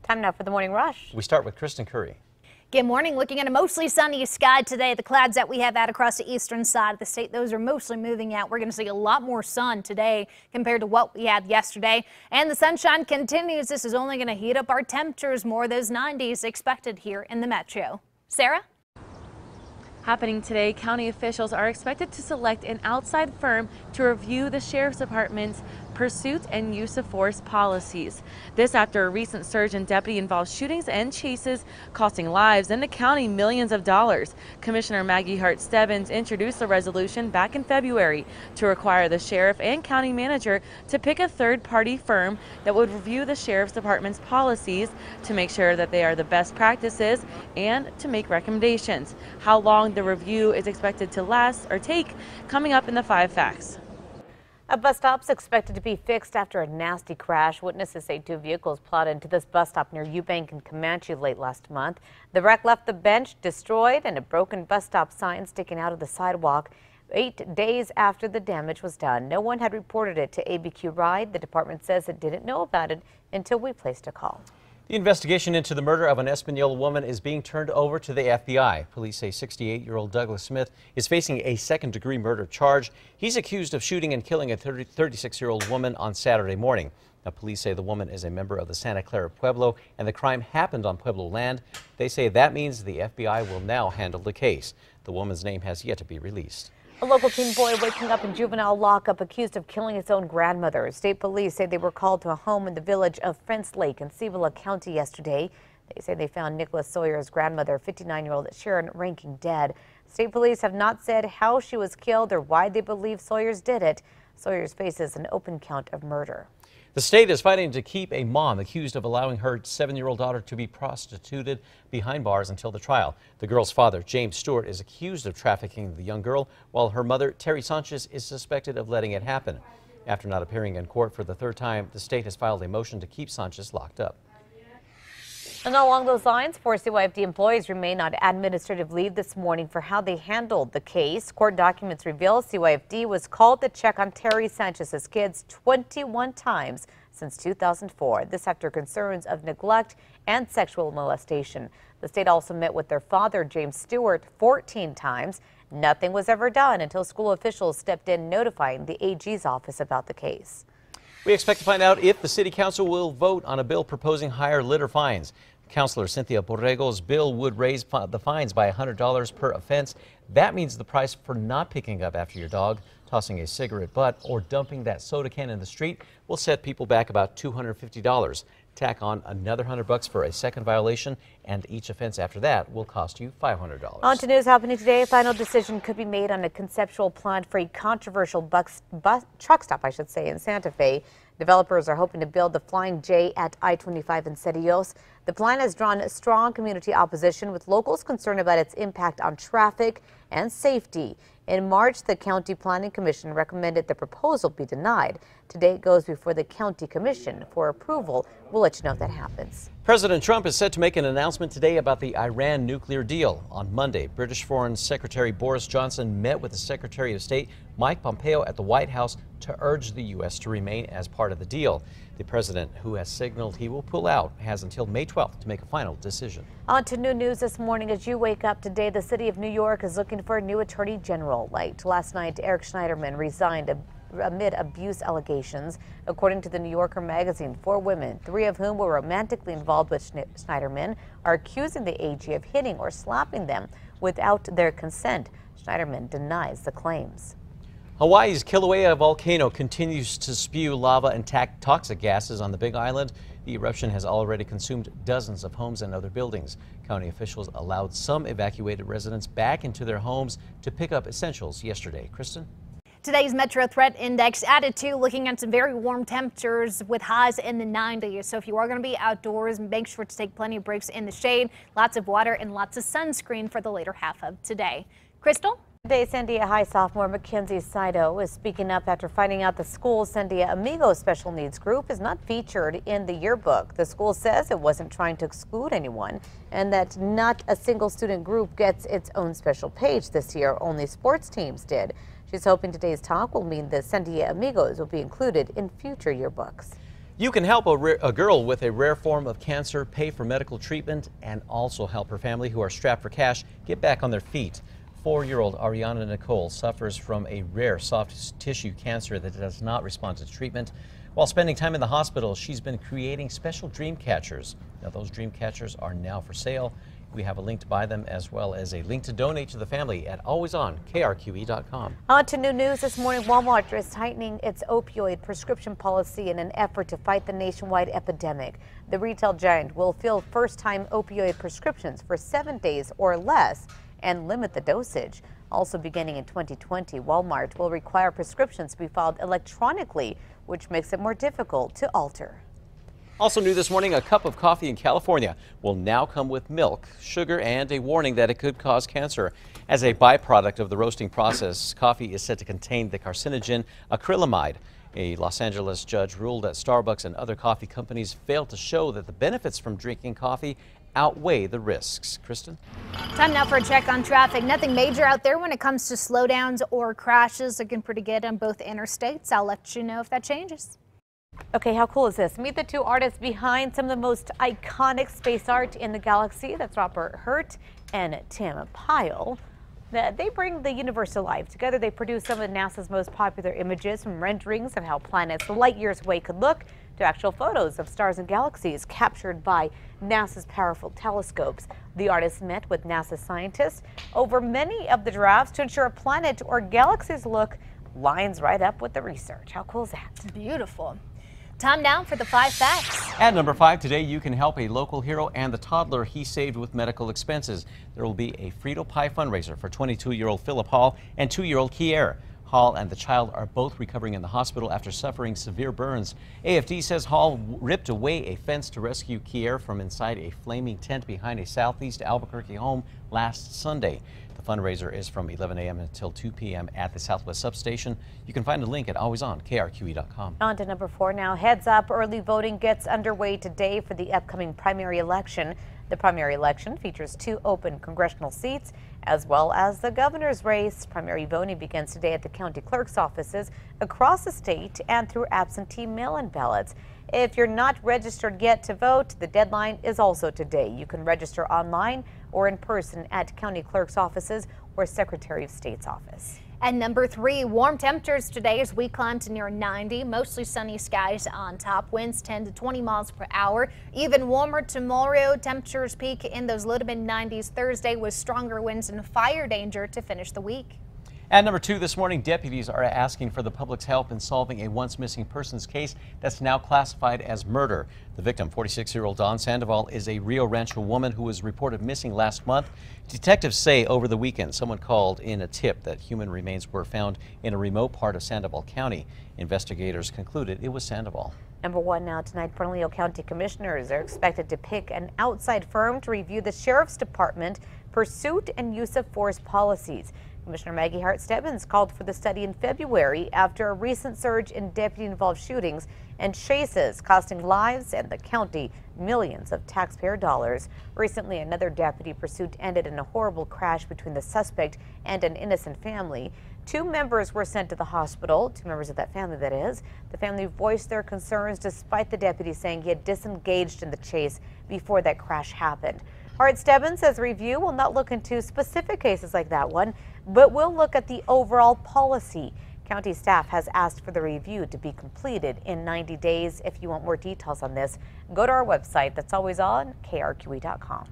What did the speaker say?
Time now for the Morning Rush. We start with Kristen Curry. Good morning. Looking at a mostly sunny sky today. The clouds that we have out across the eastern side of the state, those are mostly moving out. We're going to see a lot more sun today compared to what we had yesterday. And the sunshine continues. This is only going to heat up our temperatures more. Those 90s expected here in the metro. Sarah? Happening today, county officials are expected to select an outside firm to review the sheriff's department's pursuit and use of force policies. This after a recent surge in deputy-involved shootings and chases costing lives and the county millions of dollars. Commissioner Maggie Hart Stebbins introduced the resolution back in February to require the sheriff and county manager to pick a third-party firm that would review the sheriff's department's policies to make sure that they are the best practices and to make recommendations. How long the review is expected to last or take, coming up in the 5 Facts. A bus stop's expected to be fixed after a nasty crash. Witnesses say 2 vehicles plowed into this bus stop near Eubank and Comanche late last month. The wreck left the bench destroyed and a broken bus stop sign sticking out of the sidewalk 8 days after the damage was done. No one had reported it to ABQ Ride. The department says it didn't know about it until we placed a call. The investigation into the murder of an Espanola woman is being turned over to the FBI. Police say 68-year-old Douglas Smith is facing a second-degree murder charge. He's accused of shooting and killing a 36-year-old woman on Saturday morning. Now, police say the woman is a member of the Santa Clara Pueblo and the crime happened on Pueblo land. They say that means the FBI will now handle the case. The woman's name has yet to be released. A local teen boy waking up in juvenile lockup accused of killing his own grandmother. State police say they were called to a home in the village of French Lake in Cibola County yesterday. They say they found Nicholas Sawyer's grandmother, 59-year-old Sharon Ranking, dead. State police have not said how she was killed or why they believe Sawyers did it. Sawyers faces an open count of murder. The state is fighting to keep a mom accused of allowing her 7-year-old daughter to be prostituted behind bars until the trial. The girl's father, James Stewart, is accused of trafficking the young girl, while her mother, Terry Sanchez, is suspected of letting it happen. After not appearing in court for the 3rd time, the state has filed a motion to keep Sanchez locked up. And along those lines, 4 CYFD employees remain on administrative leave this morning for how they handled the case. Court documents reveal CYFD was called to check on Terry Sanchez's kids 21 times since 2004. This after concerns of neglect and sexual molestation. The state also met with their father, James Stewart, 14 times. Nothing was ever done until school officials stepped in, notifying the AG's office about the case. We expect to find out if the city council will vote on a bill proposing higher litter fines. Councilor Cynthia Borrego's bill would raise the fines by $100 per offense. That means the price for not picking up after your dog, tossing a cigarette butt, or dumping that soda can in the street will set people back about $250. Tack on another $100 for a second violation, and each offense after that will cost you $500. On to news happening today. A final decision could be made on a conceptual plan for a controversial truck stop, in Santa Fe. Developers are hoping to build the Flying J at I-25 in Cerrillos. The plan has drawn strong community opposition, with locals concerned about its impact on traffic and safety. In March, the County Planning Commission recommended the proposal be denied. Today it goes before the County Commission for approval. We'll let you know if that happens. President Trump is set to make an announcement today about the Iran nuclear deal. On Monday, British Foreign Secretary Boris Johnson met with the Secretary of State Mike Pompeo at the White House to urge the U.S. to remain as part of the deal. The president, who has signaled he will pull out, has until May 12th to make a final decision. On to new news this morning. As you wake up today, the city of New York is looking for a new attorney general. Late last night, Eric Schneiderman resigned amid abuse allegations. According to the New Yorker magazine, 4 women, 3 of whom were romantically involved with Schneiderman, are accusing the AG of hitting or slapping them without their consent. Schneiderman denies the claims. Hawaii's Kilauea volcano continues to spew lava and toxic gases on the Big Island. The eruption has already consumed dozens of homes and other buildings. County officials allowed some evacuated residents back into their homes to pick up essentials yesterday. Kristen? Today's Metro Threat Index added to, looking at some very warm temperatures with highs in the 90s. So if you are going to be outdoors, make sure to take plenty of breaks in the shade, lots of water and lots of sunscreen for the later half of today. Crystal? Today, Sandia High sophomore Mackenzie Saito is speaking up after finding out the school's Sandia Amigos special needs group is not featured in the yearbook. The school says it wasn't trying to exclude anyone and that not a single student group gets its own special page this year. Only sports teams did. She's hoping today's talk will mean the Sandia Amigos will be included in future yearbooks. You can help a girl with a rare form of cancer pay for medical treatment and also help her family who are strapped for cash get back on their feet. 4-year-old Ariana Nicole suffers from a rare soft tissue cancer that does not respond to treatment. While spending time in the hospital, she's been creating special dream catchers. Now, those dream catchers are now for sale. We have a link to buy them as well as a link to donate to the family at alwaysonkRQE.com. On to new news this morning. Walmart is tightening its opioid prescription policy in an effort to fight the nationwide epidemic. The retail giant will fill first-time opioid prescriptions for 7 days or less and limit the dosage. Also beginning in 2020, Walmart will require prescriptions to be filed electronically, which makes it more difficult to alter. Also new this morning, a cup of coffee in California will now come with milk, sugar, and a warning that it could cause cancer. As a byproduct of the roasting process, coffee is said to contain the carcinogen acrylamide. A Los Angeles judge ruled that Starbucks and other coffee companies failed to show that the benefits from drinking coffee outweigh the risks. Kristen? Time now for a check on traffic. Nothing major out there when it comes to slowdowns or crashes. Looking pretty good on both interstates. I'll let you know if that changes. Okay, how cool is this? Meet the two artists behind some of the most iconic space art in the galaxy. That's Robert Hurt and Tim Pyle. They bring the universe to life. Together, they produce some of NASA's most popular images, from renderings of how planets light years away could look to actual photos of stars and galaxies captured by NASA's powerful telescopes. The artists met with NASA scientists over many of the drafts to ensure a planet or galaxy's look lines right up with the research. How cool is that? Beautiful. Time now for the 5 facts. At number 5 today, you can help a local hero and the toddler he saved with medical expenses. There will be a Frito Pie fundraiser for 22-year-old Philip Hall and 2-year-old Kier. Hall and the child are both recovering in the hospital after suffering severe burns. AFD says Hall ripped away a fence to rescue Kier from inside a flaming tent behind a southeast Albuquerque home last Sunday. The fundraiser is from 11 a.m. until 2 p.m. at the Southwest Substation. You can find a link at alwaysonkRQE.com. On to number 4 now. Heads up, early voting gets underway today for the upcoming primary election. The primary election features 2 open congressional seats as well as the governor's race. Primary voting begins today at the county clerk's offices across the state and through absentee mail-in ballots. If you're not registered yet to vote, the deadline is also today. You can register online or in person at county clerk's offices or Secretary of State's office. And number 3, warm temperatures today as we climb to near 90. Mostly sunny skies on top. Winds 10 to 20 miles per hour. Even warmer tomorrow. Temperatures peak in those low to mid 90s Thursday with stronger winds and fire danger to finish the week. At number 2 this morning, deputies are asking for the public's help in solving a once missing persons case that's now classified as murder. The victim, 46-year-old Dawn Sandoval, is a Rio Rancho woman who was reported missing last month. Detectives say over the weekend someone called in a tip that human remains were found in a remote part of Sandoval County. Investigators concluded it was Sandoval. Number 1 now tonight, Bernalillo County commissioners are expected to pick an outside firm to review the Sheriff's Department pursuit and use of force policies. Commissioner Maggie Hart-Stebbins called for the study in February after a recent surge in deputy-involved shootings and chases costing lives and the county millions of taxpayer dollars. Recently, another deputy pursuit ended in a horrible crash between the suspect and an innocent family. 2 members were sent to the hospital, 2 members of that family, that is. The family voiced their concerns despite the deputy saying he had disengaged in the chase before that crash happened. Hart-Stebbins says review will not look into specific cases like that one, but will look at the overall policy. County staff has asked for the review to be completed in 90 days. If you want more details on this, go to our website. That's always on KRQE.com.